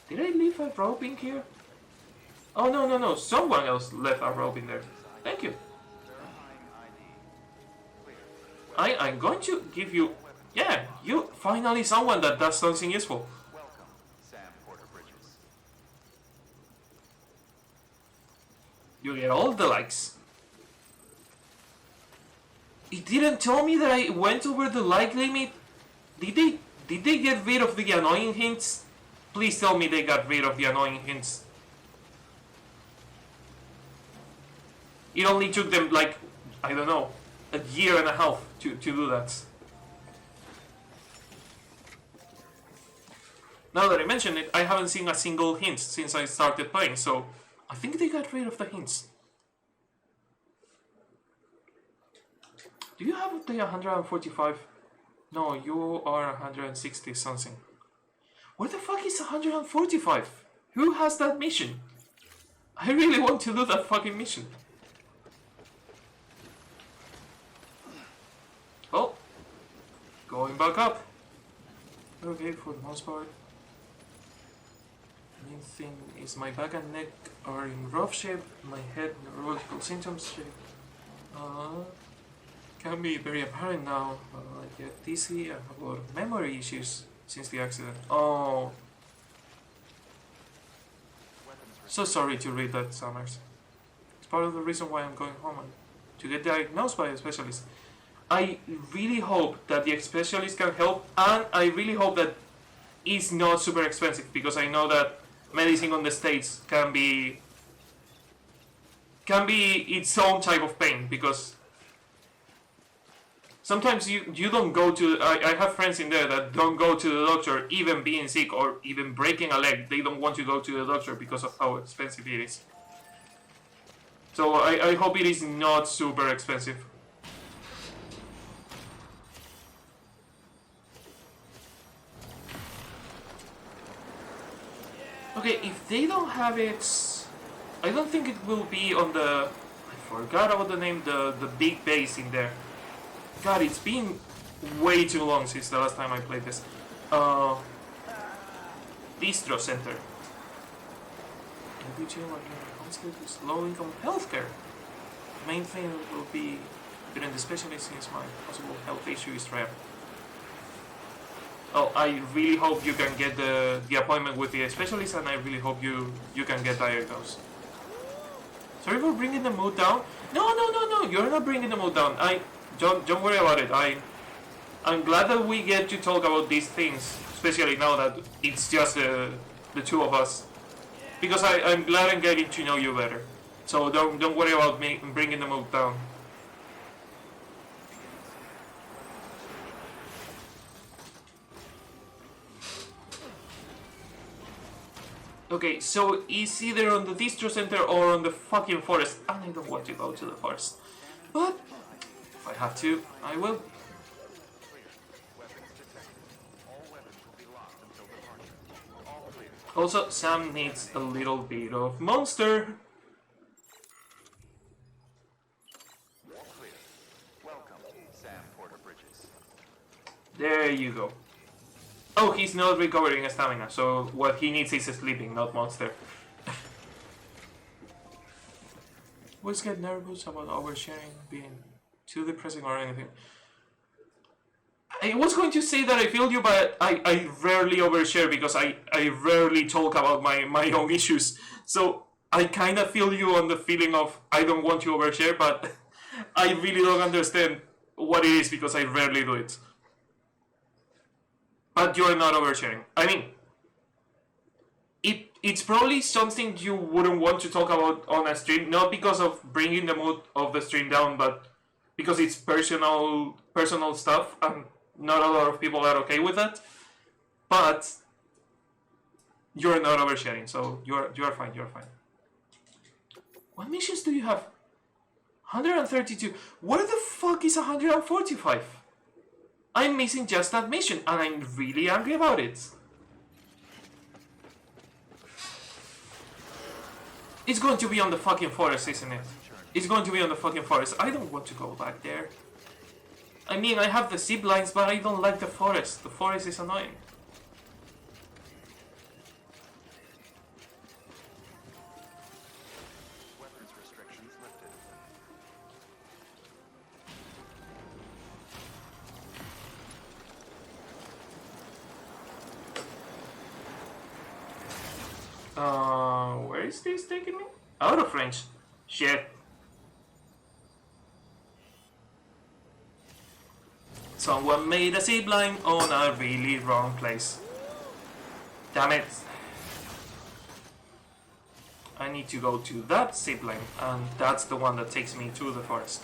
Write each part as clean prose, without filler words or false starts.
Did I leave a rope in here? Oh, no. Someone else left a rope in there. Thank you. I'm going to give you... Yeah, you finally someone that does something useful. You get all the likes. It didn't tell me that I went over the like limit. Did they get rid of the annoying hints? Please tell me they got rid of the annoying hints. It only took them like, I don't know, a year and a half to do that. Now that I mention it, I haven't seen a single hint since I started playing, so I think they got rid of the hints. Do you have the 145? No, you are 160 something. Where the fuck is 145? Who has that mission? I really want to do that fucking mission. Oh, going back up. Okay, for the most part. Main thing is my back and neck are in rough shape, my head neurological symptoms can be very apparent now. I get dizzy, I have a lot of memory issues since the accident. Oh. So sorry to read that, Summers. It's part of the reason why I'm going home and to get diagnosed by a specialist. I really hope that the specialist can help, and I really hope that it's not super expensive, because I know that medicine on the States can be its own type of pain, because sometimes you don't go to... I have friends in there that don't go to the doctor, even being sick or even breaking a leg. They don't want to go to the doctor because of how expensive it is. So I hope it is not super expensive. Okay, if they don't have it... I don't think it will be on the... I forgot about the name, the big base in there. God, it's been way too long since the last time I played this. Distro Center. Low-income healthcare. The main thing will be getting the specialist since my possible health issue is rare. Oh, I really hope you can get the appointment with the specialist, and I really hope you can get diagnosed. Sorry for bringing the mood down. No, you're not bringing the mood down. Don't worry about it. I'm glad that we get to talk about these things, especially now that it's just the two of us. Because I'm glad I'm getting to know you better. So don't worry about me bringing the mood down. Okay, so it's either on the distro center or on the fucking forest. And I don't want to go to the forest. But if I have to, I will. Also, Sam needs a little bit of monster. There you go. Oh, he's not recovering stamina, so what he needs is sleeping, not monster. Always get nervous about oversharing, being too depressing or anything. I was going to say that I feel you, but I rarely overshare because I rarely talk about my own issues. So I kind of feel you on the feeling of I don't want to overshare, but I really don't understand what it is because I rarely do it. But you're not oversharing. I mean, it's probably something you wouldn't want to talk about on a stream, not because of bringing the mood of the stream down, but because it's personal stuff, and not a lot of people are okay with that. But you're not oversharing, so you're fine. You're fine. What missions do you have? 132. Where the fuck is 145? I'm missing just that mission, and I'm really angry about it. It's going to be on the fucking forest, isn't it? It's going to be on the fucking forest. I don't want to go back there. I mean, I have the zip lines, but I don't like the forest. The forest is annoying. Where is this taking me? Out of range. Shit. Someone made a zipline on a really wrong place. Damn it. I need to go to that zipline, and that's the one that takes me to the forest.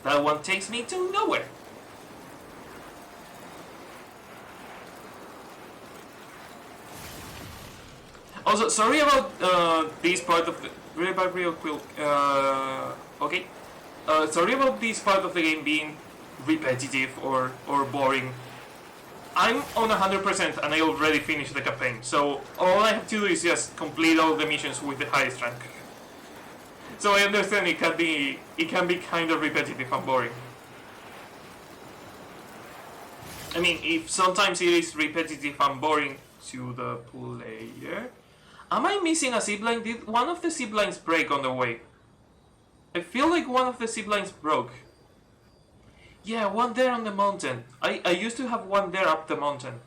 That one takes me to nowhere. Also, sorry about this part of the real quick. Okay. Sorry about this part of the game being repetitive or boring. I'm on 100% and I already finished the campaign, so all I have to do is just complete all the missions with the highest rank. So I understand it can be kind of repetitive and boring. I mean, if sometimes it is repetitive and boring to the player. Am I missing a zipline? Did one of the ziplines break on the way? I feel like one of the ziplines broke. Yeah, one there on the mountain. I used to have one there up the mountain.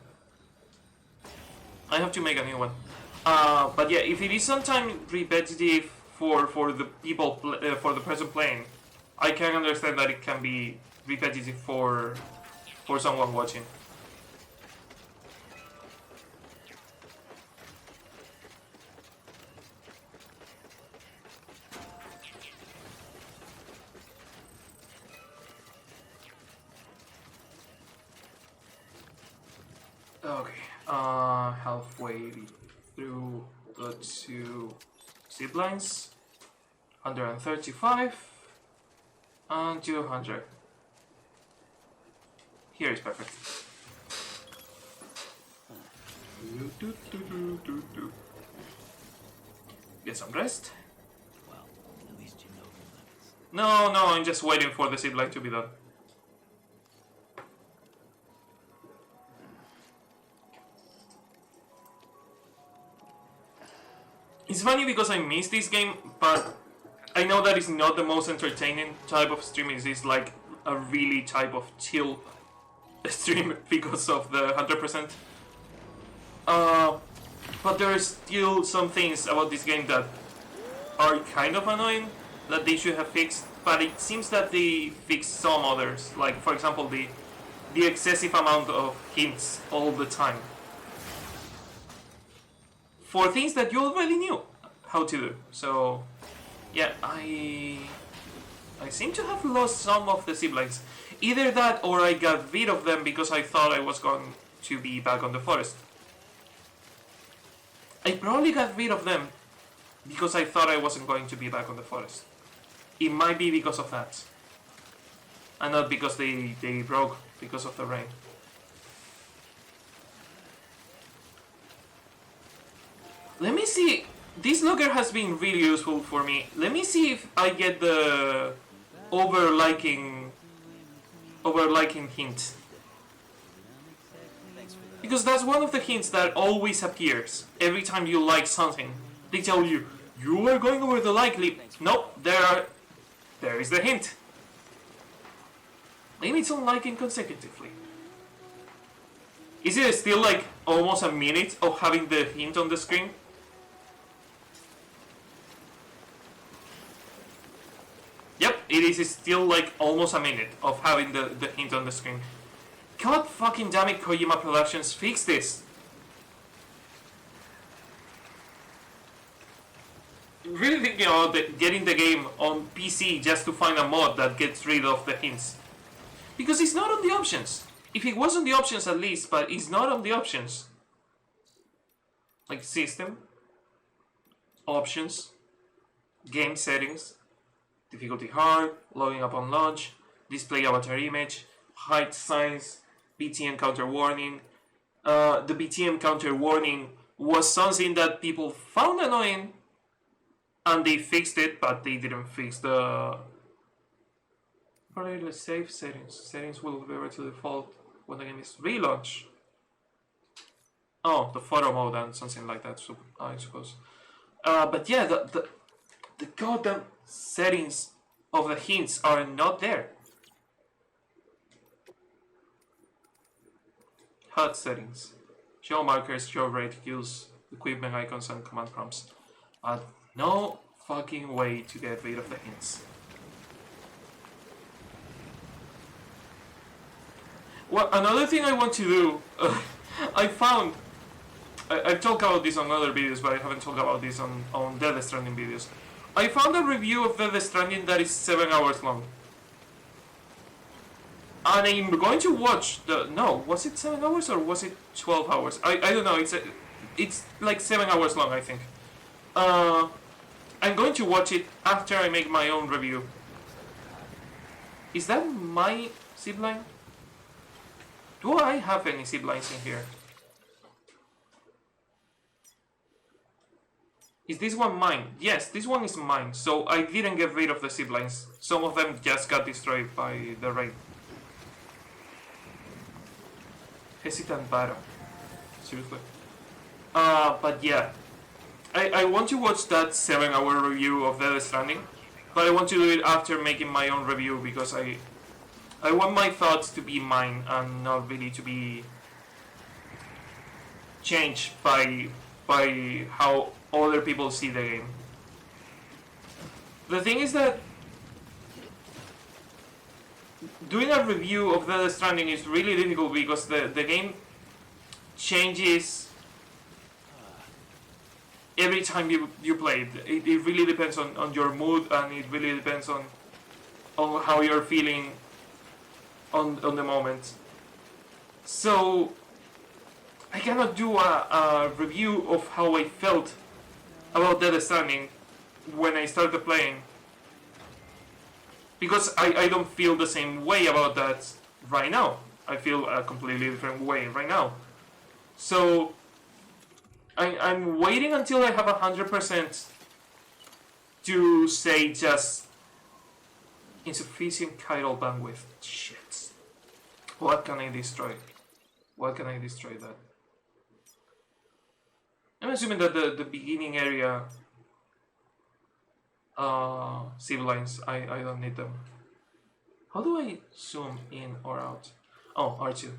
I have to make a new one. But yeah, if it is sometimes repetitive for the people for the person playing, I can understand that it can be repetitive for someone watching. Okay, halfway through the two ziplines, 135 and 200. Here is perfect. Get some rest. Well, at least you know your limits. No, I'm just waiting for the zipline to be done. It's funny because I miss this game, but I know that it's not the most entertaining type of stream. It's like a really type of chill stream because of the 100%. But there are still some things about this game that are kind of annoying that they should have fixed. But it seems that they fixed some others, like for example the excessive amount of hints all the time. For things that you already knew how to do. So, yeah, I seem to have lost some of the ziplines. Either that or I got rid of them because I thought I was going to be back on the forest. I probably got rid of them because I thought I wasn't going to be back on the forest. It might be because of that. And not because they broke because of the rain. Let me see. This logger has been really useful for me. Let me see if I get the overliking hint. Because that's one of the hints that always appears every time you like something. They tell you, you are going over the like leap. Nope, there is the hint. Limits on liking consecutively. Is it still like almost a minute of having the hint on the screen? Yep, it is still like almost a minute of having the hint on the screen. God fucking damn it, Kojima Productions, fix this! Really thinking about getting the game on PC just to find a mod that gets rid of the hints. Because it's not on the options. If it was on the options at least, but it's not on the options. Like system, options, game settings, difficulty hard, loading up on launch, display avatar image, height size, BTM counter warning. The BTM counter warning was something that people found annoying and they fixed it, but they didn't fix the parallel save settings. Settings will revert to default when the game is relaunched. Oh, the photo mode and something like that, so I suppose. But yeah, the goddamn settings of the hints are not there. HUD settings. Show markers, show reticules, equipment icons and command prompts. But no fucking way to get rid of the hints. Well, another thing I want to do, I found, I've talked about this on other videos, but I haven't talked about this on Death Stranding videos. I found a review of Death Stranding that is 7 hours long. And I'm going to watch the, no, was it 7 hours or was it 12 hours? I don't know, it's like 7 hours long, I think. I'm going to watch it after I make my own review. Is that my zipline? Do I have any ziplines in here? Is this one mine? Yes, this one is mine. So I didn't get rid of the ziplines. Some of them just got destroyed by the rain. Hesitant Bara. Seriously. But yeah. I want to watch that 7-hour review of Death Stranding. But I want to do it after making my own review because I want my thoughts to be mine and not really to be changed by how other people see the game. The thing is that doing a review of Death Stranding is really difficult because the game changes every time you play it. It really depends on your mood, and it really depends on how you're feeling on the moment. So I cannot do a review of how I felt about Death Stranding when I started playing, because I don't feel the same way about that right now. I feel a completely different way right now. So I'm waiting until I have 100% to say just insufficient chiral bandwidth. Shit. What can I destroy? What can I destroy that? I'm assuming that the beginning area ziplines, I don't need them. How do I zoom in or out? Oh, R2.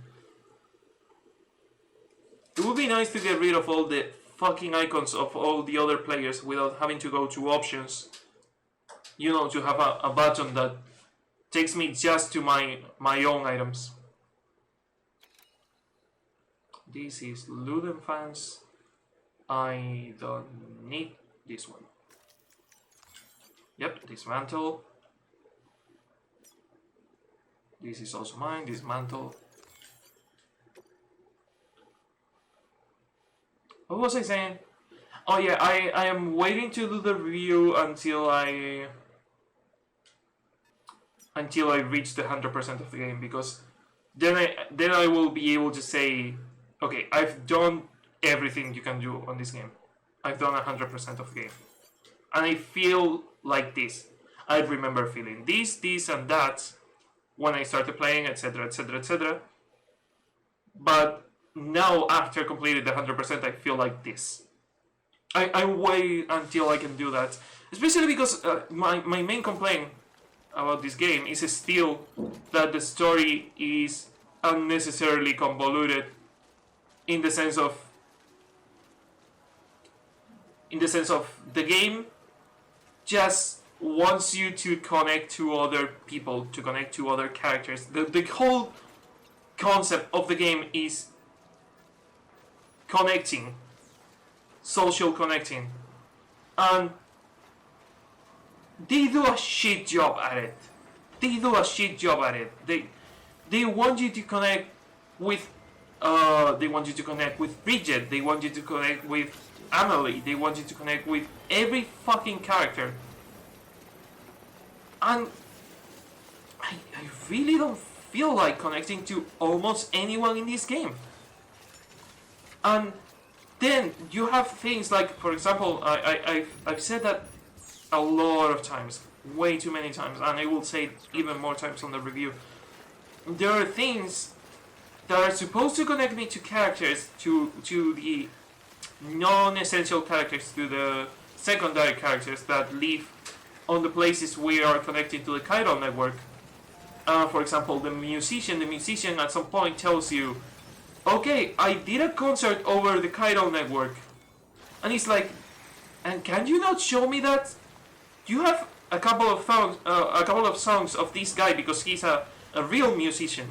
It would be nice to get rid of all the fucking icons of all the other players without having to go to options. You know, to have a button that takes me just to my own items. This is Luden fans. I don't need this one. Yep, dismantle. This is also mine, dismantle. What was I saying? Oh yeah, I am waiting to do the review until I reach the 100% of the game, because then I will be able to say, okay, I've done everything you can do on this game. I've done 100% of the game. And I feel like this. I remember feeling this and that when I started playing, etc, etc, etc. But now, after completing the 100%, I feel like this. I wait until I can do that. Especially because my main complaint about this game is still that the story is unnecessarily convoluted in the sense of the game just wants you to connect to other people, to connect to other characters. The whole concept of the game is connecting, social connecting, and they do a shit job at it. They want you to connect with Bridget. They want you to connect with Amelie. They want you to connect with every fucking character. And I really don't feel like connecting to almost anyone in this game. And then you have things like, for example, I've said that a lot of times, way too many times, and I will say it even more times on the review. There are things that are supposed to connect me to characters, to the non-essential characters, to the secondary characters that live on the places we are connected to the chiral network. For example, the musician at some point tells you, okay, I did a concert over the chiral network. And he's like, and can you not show me that? You have a couple of songs of this guy because he's a real musician.